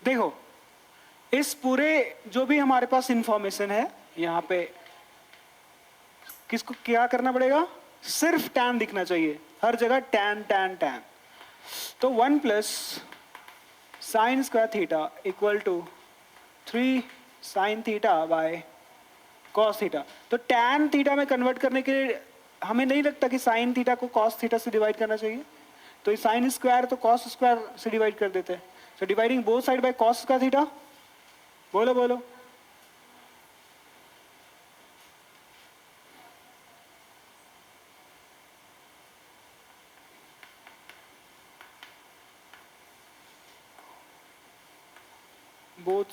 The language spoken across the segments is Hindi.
देखो इस पूरे जो भी हमारे पास इंफॉर्मेशन है यहाँ पे किसको क्या करना पड़ेगा, सिर्फ tan दिखना चाहिए हर जगह, tan tan tan। तो 1 plus sine square theta equal to 3 sine theta by cos theta. तो tan थीटा में कन्वर्ट करने के लिए हमें नहीं लगता कि साइन थीटा को कॉस थीटा से डिवाइड करना चाहिए, तो साइन स्क्वायर तो कॉस स्क्वायर से डिवाइड कर देते हैं। So dividing both side by cos square theta. बोलो बोलो। Both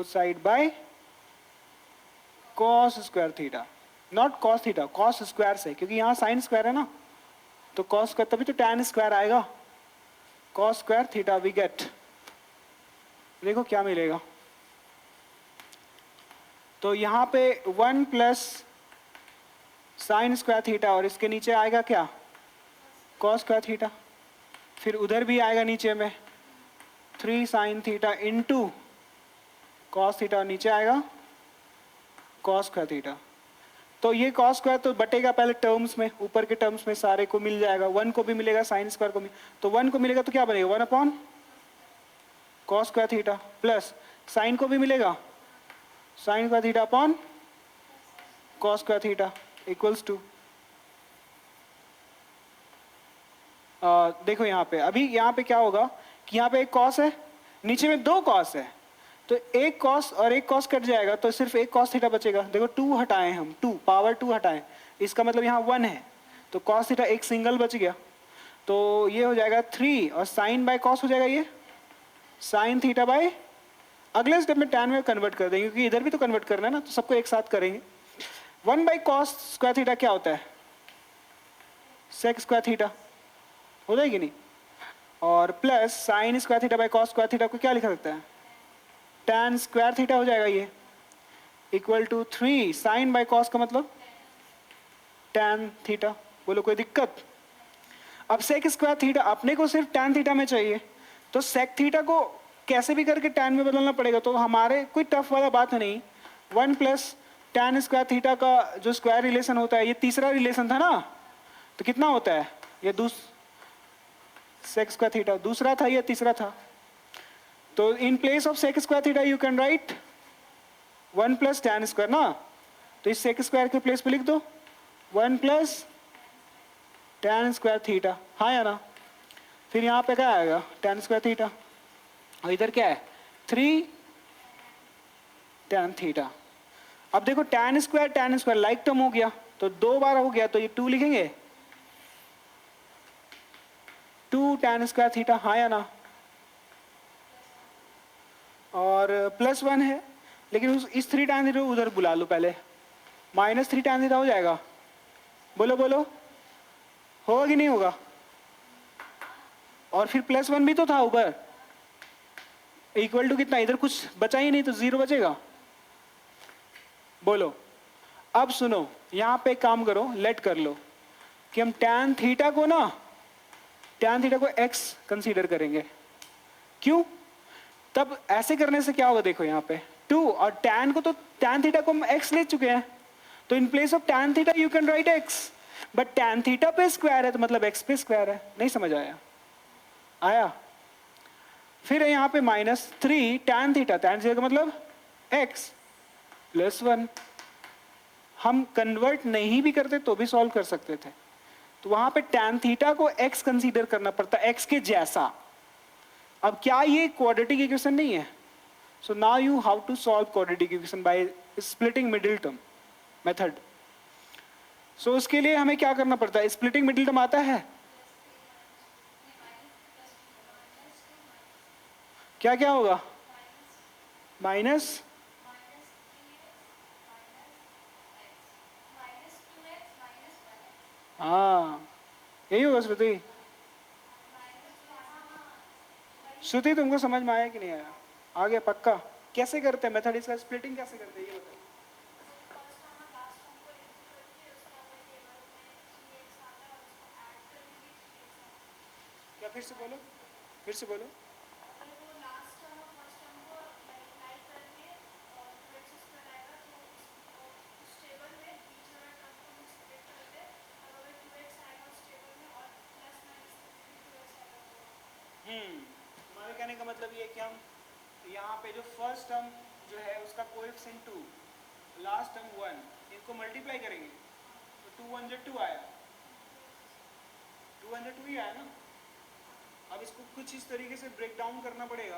side by cos square theta, not cos theta, cos square से, क्योंकि यहाँ साइन स्क्वायर है ना, तो कॉस स्क्वायर तभी तो tan स्क्वायर आएगा, cos square theta we get. देखो क्या मिलेगा, तो यहाँ पे 1 प्लस साइन स्क्वायर थीटा और इसके नीचे आएगा क्या, कॉस स्क्वायर थीटा। फिर उधर भी आएगा नीचे में 3 sine theta into cos theta, नीचे आएगा कॉस स्क्वायर थीटा। तो ये कॉस स्क्वायर तो बटेगा पहले टर्म्स में, ऊपर के टर्म्स में सारे को मिल जाएगा, 1 को भी मिलेगा, साइन स्क्वायर को भी, तो 1 को मिलेगा तो क्या बनेगा 1 upon cos square theta, plus sine को भी मिलेगा sine square theta upon cos square theta equals to, देखो यहाँ पे अभी यहाँ पे क्या होगा कि यहाँ पे एक कॉस है, नीचे में 2 कॉस है, तो एक कॉस और एक कॉस कट जाएगा तो सिर्फ एक कॉस थीटा बचेगा। देखो 2 हटाएं हम, 2 पावर 2 हटाएं, इसका मतलब यहाँ 1 है, तो कॉस थीटा एक सिंगल बच गया, तो ये हो जाएगा 3 और साइन बाय कॉस हो जाएगा ये साइन थीटा बाय, अगले स्टेप में tan में कन्वर्ट कर देंगे क्योंकि इधर भी तो कन्वर्ट करना है ना, तो सबको एक साथ करेंगे। 1 बाई कॉस स्क्वायर थीटा क्या होता है, सेक स्क्वायर थीटा हो जाएगी नहीं, और plus sine square theta by cos square theta को क्या लिखा सकता है, tan स्क्वायर थीटा हो जाएगा ये, equal to 3 sine by cos का मतलब tan थीटा। बोलो कोई दिक्कत। अब सेक स्क्वायर थीटा अपने को सिर्फ tan थीटा में चाहिए, तो सेक थीटा को कैसे भी करके tan में बदलना पड़ेगा, तो हमारे कोई टफ वाला बात है नहीं। 1 प्लस tan स्क्वायर थीटा का जो स्क्वायर रिलेशन होता है, ये तीसरा रिलेशन था ना, तो कितना होता है ये सेक स्क्वायर थीटा दूसरा था, ये तीसरा था, तो in place of sec square theta you can write 1 plus tan square ना, तो इस सेक स्क्वायर के प्लेस पे लिख दो 1 प्लस tan स्क्वायर थीटा, हाँ या ना। फिर यहाँ पे क्या आएगा tan स्क्वायर थीटा, और इधर क्या है 3 tan थीटा। अब देखो tan स्क्वायर लाइक टर्म हो गया, तो 2 बार हो गया, तो ये 2 लिखेंगे 2 tan स्क्वायर थीटा, हाँ या ना, और प्लस 1 है, लेकिन इस 3 tan थीटा उधर बुला लो पहले, माइनस 3 tan थीटा हो जाएगा। बोलो बोलो होगा कि नहीं होगा, और फिर प्लस 1 भी तो था ऊपर, इक्वल टू कितना, इधर कुछ बचा ही नहीं तो 0 बचेगा। बोलो अब सुनो, यहां पे काम करो, लेट कर लो कि हम tan थीटा को ना, tan थीटा को x कंसीडर करेंगे। क्यों, तब ऐसे करने से क्या होगा, देखो यहाँ पे 2 और tan को, तो tan थीटा को हम x ले चुके हैं, तो in place of tan theta you can right x, but tan theta पे स्क्वायर है तो मतलब x पे स्क्वायर है। नहीं समझ आया, आया। फिर यहाँ पे -3 tan थीटा का मतलब x प्लस 1, हम कन्वर्ट नहीं भी करते तो भी सॉल्व कर सकते थे, तो वहां पे tan थीटा को x कंसीडर करना पड़ता है, x के जैसा। अब क्या ये क्वाड्रेटिक इक्वेशन नहीं है, so now you how to solve quadratic equation by splitting middle term method. So उसके लिए हमें क्या करना पड़ता है, स्प्लिटिंग मिडिल टर्म आता है, क्या क्या होगा, माइनस, हाँ यही होगा श्रुति। श्रुति तुमको समझ में आया कि नहीं आया, आ गया पक्का। कैसे करते हैं मेथड इसका, स्प्लिटिंग कैसे करते हैं ये बताओ। क्या फिर से बोलो, फिर से बोलो। हमारे कहने का मतलब ये है कि हम यहाँ पे जो फर्स्ट टर्म जो है उसका कोएफिशिएंट 2, लास्ट टर्म 1, इनको मल्टीप्लाई करेंगे तो 2 1 2 आया, 2 1 2 ही आया ना। अब इसको कुछ इस तरीके से ब्रेक डाउन करना पड़ेगा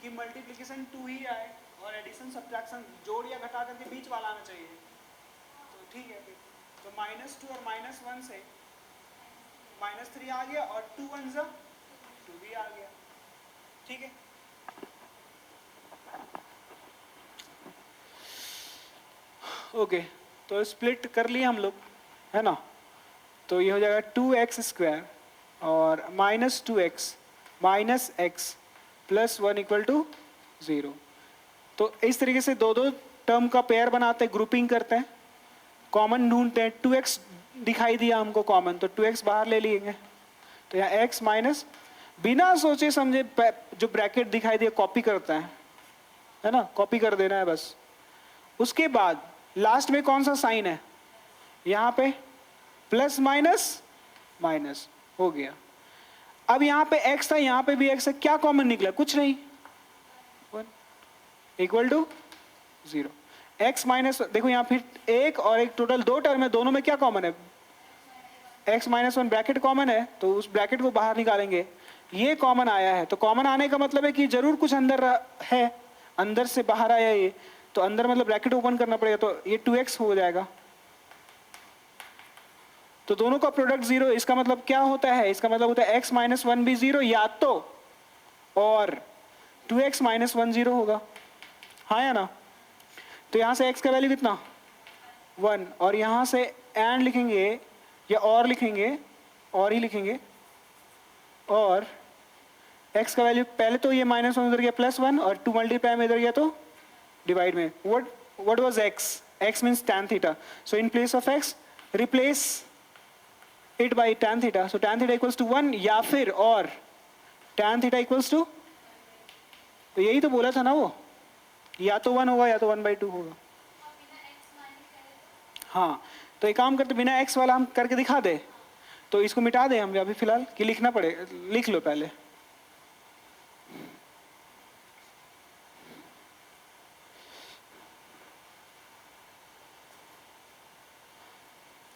कि मल्टीप्लिकेशन 2 ही आए और एडिशन सब्ट्रैक्शन जोड़ या घटा करके बीच वाला आना चाहिए। तो ठीक है, फिर तो -2 और -1 से -3 आ गया और 2 1 2 भी आ गया। ठीक है, ओके तो स्प्लिट कर लिए हम लोग, है ना। तो ये हो जाएगा 2x² और -2x minus x plus 1 equal to 0। तो इस तरीके से दो दो टर्म का पेयर बनाते हैं, ग्रुपिंग करते हैं, कॉमन ढूंढते हैं। 2x दिखाई दिया हमको कॉमन, तो 2x बाहर ले लेंगे। तो यहाँ x माइनस, बिना सोचे समझे जो ब्रैकेट दिखाई दिया कॉपी करते हैं, है ना, कॉपी कर देना है बस। उसके बाद लास्ट में कौन सा साइन है, यहाँ पे प्लस माइनस माइनस हो गया। अब यहाँ पे x था, यहाँ पे भी x है, क्या कॉमन निकला, कुछ नहीं, 1 इक्वल टू 0। x माइनस, देखो यहाँ फिर एक और एक टोटल 2 टर्म है, दोनों में क्या कॉमन है, x माइनस 1 ब्रैकेट कॉमन है, तो उस ब्रैकेट को बाहर निकालेंगे। ये कॉमन आया है, तो कॉमन आने का मतलब है कि जरूर कुछ अंदर है, अंदर से बाहर आया ये, तो अंदर मतलब ब्रैकेट ओपन करना पड़ेगा, तो ये 2x हो जाएगा। तो दोनों का प्रोडक्ट 0, इसका मतलब क्या होता है, इसका मतलब होता है x माइनस 1 भी 0 या तो, और 2x माइनस 1 0 होगा, हाँ या ना। तो यहां से x का वैल्यू कितना 1, और यहां से एंड लिखेंगे या और लिखेंगे, और ही लिखेंगे, और x का वैल्यू पहले तो ये -1 उधर गया +1, और 2 मल्टीप्लाई में इधर गया तो डिवाइड में। what was x means tan theta, so in place of x replace it by tan theta, so tan theta equals to 1, या फिर और tan theta equals to, तो यही तो बोला था ना वो, या तो 1 होगा या तो 1/2 होगा। हाँ, तो एक काम करते, बिना x वाला हम करके दिखा दे, तो इसको मिटा दे हम अभी फिलहाल, कि लिखना पड़े, लिख लो पहले।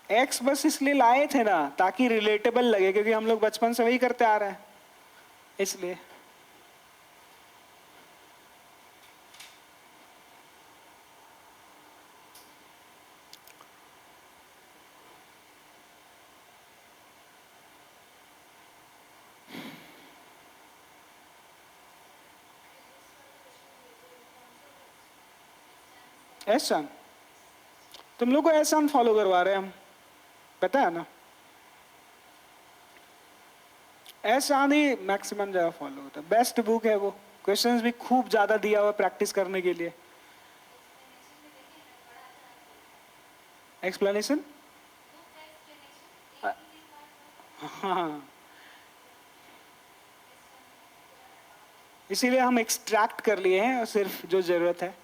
x बस इसलिए लाए थे ना ताकि रिलेटेबल लगे, क्योंकि हम लोग बचपन से वही करते आ रहे हैं, इसलिए। ऐसा तुम लोग को ऐसा हम फॉलो करवा रहे हैं, हम पता है ना, ऐसा ही मैक्सिमम जगह फॉलो होता है। बेस्ट बुक है वो, क्वेश्चंस भी खूब ज्यादा दिया हुआ प्रैक्टिस करने के लिए। एक्सप्लेनेशन, हाँ, इसीलिए हम एक्सट्रैक्ट कर लिए हैं और सिर्फ जो जरूरत है।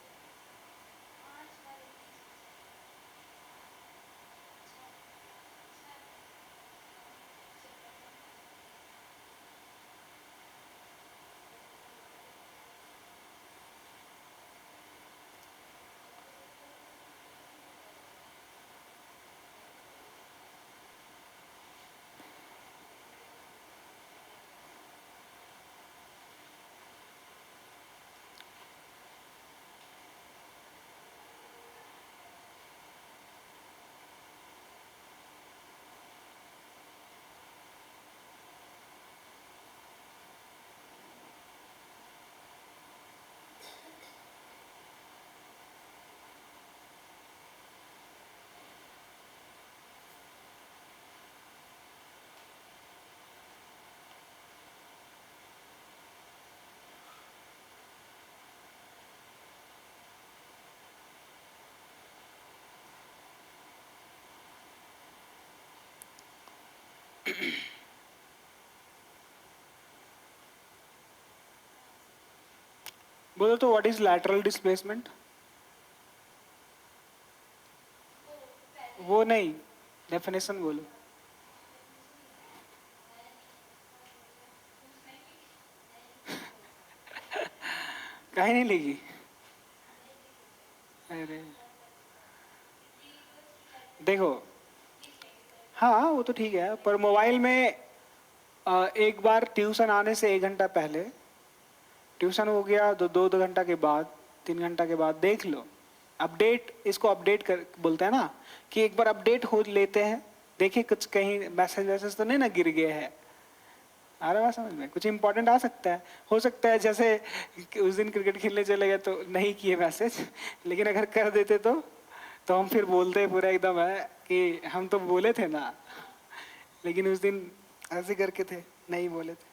बोलो तो व्हाट इज लैटरल डिस्प्लेसमेंट? वो नहीं, डेफिनेशन बोलो। कहीं नहीं लिखी? अरे देखो, हाँ वो तो ठीक है, पर मोबाइल में एक बार ट्यूशन आने से 1 घंटा पहले, ट्यूशन हो गया तो 2 घंटा के बाद, 3 घंटा के बाद देख लो। अपडेट, इसको अपडेट कर बोलते हैं ना, कि एक बार अपडेट हो लेते हैं, देखिए कुछ कहीं मैसेज वैसेज तो नहीं ना गिर गया है। आ रहा है समझ में? कुछ इंपॉर्टेंट आ सकता है, हो सकता है जैसे उस दिन क्रिकेट खेलने चले गए तो नहीं किए मैसेज, लेकिन अगर कर देते तो हम फिर बोलते पूरा एकदम है कि हम तो बोले थे ना, लेकिन उस दिन ऐसे करके थे, नहीं बोले थे।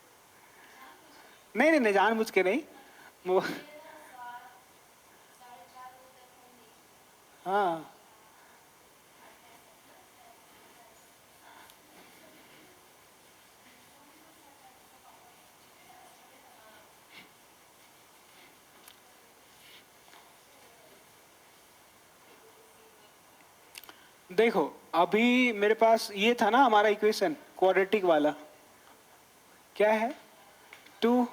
नहीं नहीं नहीं, जानबूझ के नहीं वो। हाँ देखो, अभी मेरे पास ये था ना हमारा इक्वेशन क्वाड्रेटिक वाला, क्या है? 2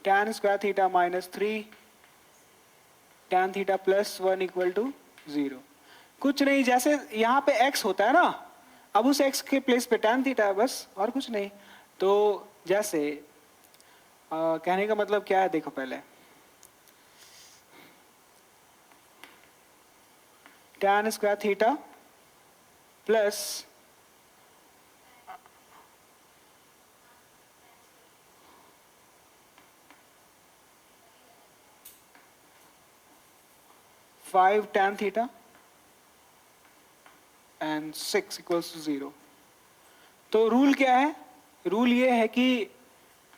tan² θ - 3 tan θ +1 = 0। कुछ नहीं, जैसे यहाँ पे x होता है ना, अब उस x के प्लेस पे tan θ है बस, और कुछ नहीं। तो जैसे कहने का मतलब क्या है, देखो पहले tan² θ plus five tan θ and 6 = 0। तो रूल क्या है? रूल ये है कि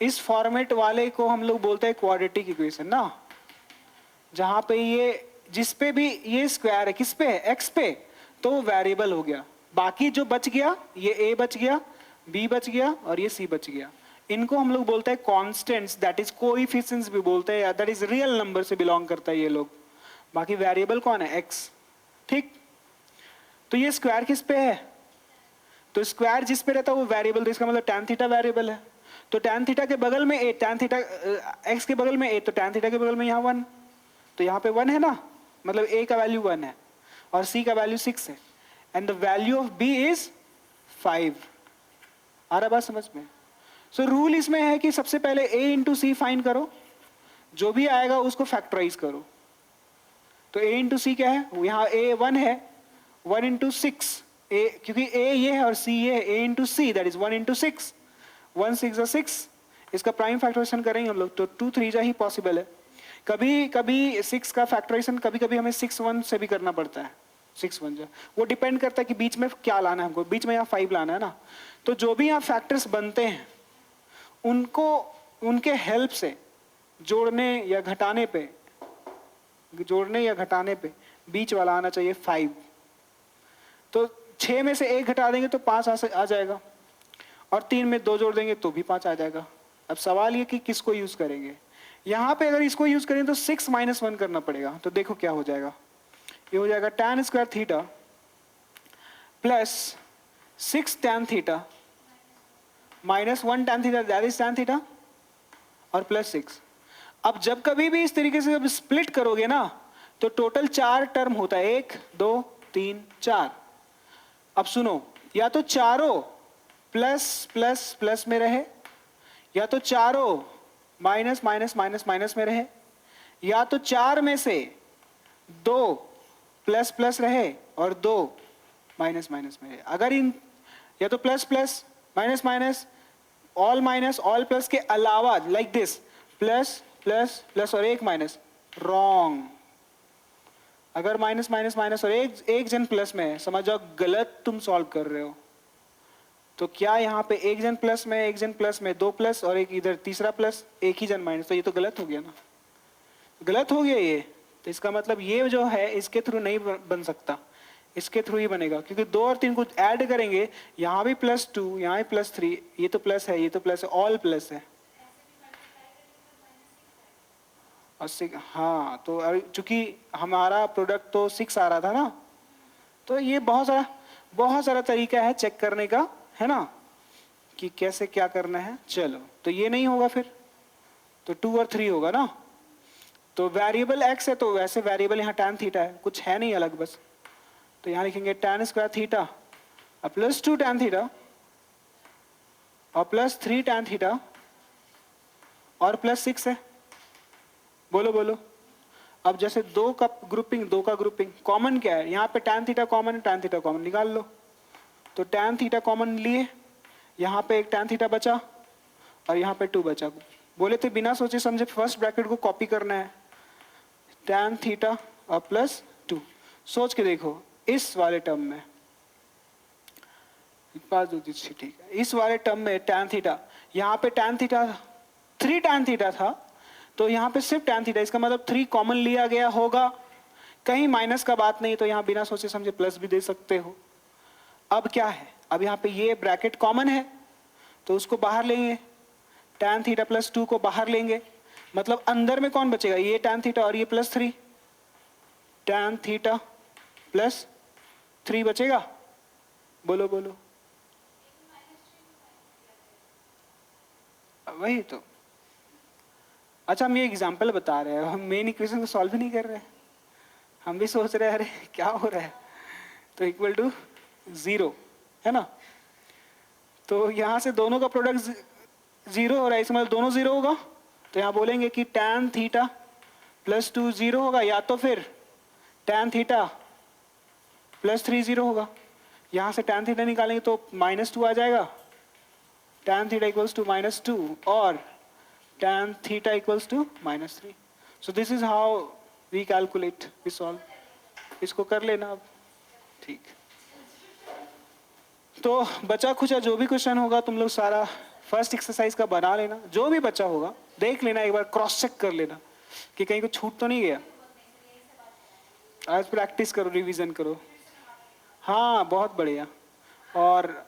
इस फॉर्मेट वाले को हम लोग बोलते हैं क्वाड्रेटिक इक्वेशन ना, जहां पे ये जिस पे भी ये स्क्वायर है, किस पे है? एक्स पे, तो वो वेरिएबल हो गया। बाकी जो बच गया, ये ए बच गया, बी बच गया और ये सी बच गया। इनको हम लोग बोलते हैं कांस्टेंट्स, दैट इज कोएफिशिएंट्स भी बोलते हैं, या दैट इज रियल नंबर से बिलोंग करता है ये लोग। बाकी वेरिएबल कौन है? एक्स। ठीक, तो ये स्क्वायर किस पे है? तो स्क्वायर जिस पे रहता है वो वेरिएबल, तो इसका मतलब tan थीटा वेरिएबल है। तो tan थीटा के बगल में ए, tan थीटा एक्स के बगल में ए, तो tan थीटा के बगल में यहाँ 1, तो यहाँ पे 1 है ना, मतलब a का वैल्यू 1 है और c का वैल्यू 6 है, and the value of b is 5। आ रहा बात समझ में? सो रूल इसमें है कि सबसे पहले a इंटू सी फाइंड करो, जो भी आएगा उसको फैक्टराइज करो। तो a इंटू सी क्या है? यहाँ a 1 है, 1 इंटू 6, क्योंकि a ये है और c ये है, a into see that is 1 into 6, 1 6 6, इसका प्राइम फैक्टराइजेशन करेंगे हम लोग तो 2 3 जा ही पॉसिबल है। कभी कभी 6 का फैक्टराइजेशन कभी कभी हमें 6 1 से भी करना पड़ता है, 6 1 जा, वो डिपेंड करता है कि बीच में क्या लाना है हमको, बीच में यहाँ 5 लाना है ना। तो जो भी यहाँ फैक्टर्स बनते हैं उनको उनके हेल्प से जोड़ने या घटाने पे बीच वाला आना चाहिए 5। तो 6 में से 1 घटा देंगे तो 5 आ जाएगा, और 3 में 2 जोड़ देंगे तो भी 5 आ जाएगा। अब सवाल ये कि किसको यूज करेंगे। यहां पे अगर इसको यूज करें तो 6 - 1 करना पड़ेगा। तो देखो क्या हो जाएगा, ये हो जाएगा tan² θ plus 6 tan θ minus 1 tan θ, that is tan θ, और प्लस 6। अब जब कभी भी इस तरीके से जब स्प्लिट करोगे ना, तो टोटल 4 टर्म होता है, 1 2 3 4। अब सुनो, या तो चारों प्लस प्लस प्लस में रहे, या तो चारों माइनस माइनस माइनस माइनस में रहे, या तो 4 में से 2 प्लस प्लस रहे और 2 माइनस माइनस में रहे। अगर इन या तो plus plus minus minus all plus के अलावा, like this, plus plus plus और 1 माइनस, रॉन्ग। अगर माइनस माइनस माइनस और एक जन प्लस में है, समझ जाओ गलत तुम सॉल्व कर रहे हो। तो क्या यहाँ पे एक जन प्लस में, एक जन प्लस में, 2 प्लस और एक इधर तीसरा प्लस, एक ही जन माइनस, तो ये तो गलत हो गया ना, गलत हो गया ये। तो इसका मतलब ये जो है इसके थ्रू नहीं बन सकता, इसके थ्रू ही बनेगा, क्योंकि 2 और 3 को ऐड करेंगे, यहाँ भी +2 यहाँ भी +3, ये तो प्लस है, ये तो प्लस है, ऑल प्लस है। 80, हाँ तो चूंकि हमारा प्रोडक्ट तो 6 आ रहा था ना, तो ये बहुत सारा तरीका है चेक करने का, है ना, कि कैसे क्या करना है। चलो तो ये नहीं होगा फिर, तो 2 और 3 होगा ना। तो वेरिएबल x है तो वैसे वेरिएबल यहाँ tan थीटा है, कुछ है नहीं अलग बस। तो यहाँ लिखेंगे tan स्क्वायर थीटा और प्लस 2 tan थीटा और प्लस 3 tan थीटा और प्लस 6 है। बोलो बोलो। अब जैसे दो का ग्रुपिंग कॉमन क्या है, यहाँ पे tan थीटा कॉमन है, tan थीटा कॉमन निकाल लो। तो tan थीटा कॉमन लिए, यहाँ पे एक tan थीटा बचा और यहाँ पे 2 बचा। बोले थे बिना सोचे समझे फर्स्ट ब्रैकेट को कॉपी करना है, tan थीटा और प्लस 2। सोच के देखो इस वाले टर्म में, ठीक है, इस वाले टर्म में tan थीटा, यहाँ पे tan थीटा 3 tan थीटा था, तो यहाँ पे सिर्फ tan थीटा, इसका मतलब 3 कॉमन लिया गया होगा, कहीं माइनस का बात नहीं, तो यहाँ बिना सोचे समझे प्लस भी दे सकते हो। अब क्या है, अब यहाँ पे ये ब्रैकेट कॉमन है तो उसको बाहर लेंगे, tan थीटा प्लस 2 को बाहर लेंगे, मतलब अंदर में कौन बचेगा, ये tan थीटा और ये प्लस 3, tan थीटा प्लस 3 बचेगा। बोलो बोलो। वही तो, अच्छा हम ये एग्जाम्पल बता रहे हैं, हम मेन इक्वेशन को सॉल्व नहीं कर रहे हैं, हम भी सोच रहे हैं अरे क्या हो रहा है। तो इक्वल टू 0 है ना, तो यहाँ से दोनों का प्रोडक्ट 0 हो रहा है, इसमें मतलब दोनों 0 होगा। तो यहाँ बोलेंगे कि tan थीटा प्लस 2 0 होगा, या तो फिर tan थीटा प्लस 3 0 होगा। यहाँ से tan थीटा निकालेंगे तो -2 आ जाएगा, tan थीटा इक्वल्स टू -2 और tan theta equals to -3. So this is how we calculate, we solve. इसको कर लेना अब, ठीक। तो बचा खुचा जो भी क्वेश्चन होगा तुम लोग सारा फर्स्ट एक्सरसाइज का बना लेना, जो भी बचा होगा देख लेना, एक बार क्रॉस चेक कर लेना कि कहीं को छूट तो नहीं गया। आज प्रैक्टिस करो, रिवीजन करो। हाँ बहुत बढ़िया। और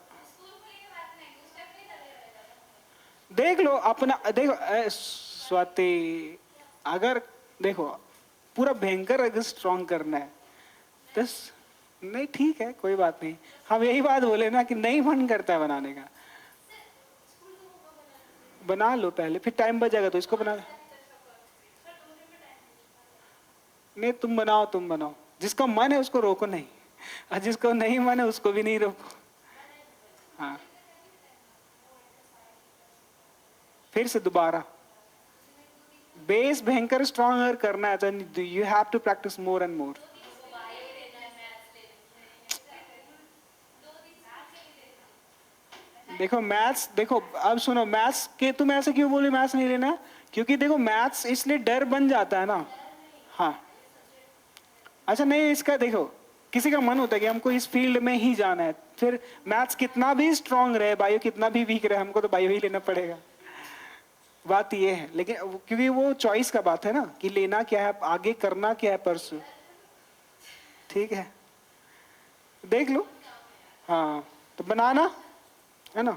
देख लो अपना, देखो स्वाति, अगर देखो पूरा भयंकर अगर स्ट्रॉन्ग करना है तो नहीं, ठीक है कोई बात नहीं, हम यही बात बोले ना कि नहीं मन करता है बनाने का, बना लो पहले, फिर टाइम बच जाएगा तो इसको बना लो। नहीं तुम बनाओ, जिसका मन है उसको रोको नहीं, और जिसको नहीं मन है उसको भी नहीं रोको। हाँ फिर से दोबारा, बेस भयंकर स्ट्रॉन्ग अगर करना है तो you have to practice more and more. देखो मैथ्स, देखो अब सुनो, मैथ्स के तुम ऐसे क्यों बोले मैथ्स नहीं लेना, क्योंकि देखो मैथ्स इसलिए डर बन जाता है ना। हाँ अच्छा नहीं, इसका देखो किसी का मन होता है कि हमको इस फील्ड में ही जाना है, फिर मैथ्स कितना भी स्ट्रॉन्ग रहे, बायो कितना भी वीक रहे, हमको तो बायो ही लेना पड़ेगा। बात ये है, लेकिन क्योंकि वो चॉइस का बात है ना कि लेना क्या है, आगे करना क्या है परसों, ठीक है देख लो। हाँ तो बनाना है ना।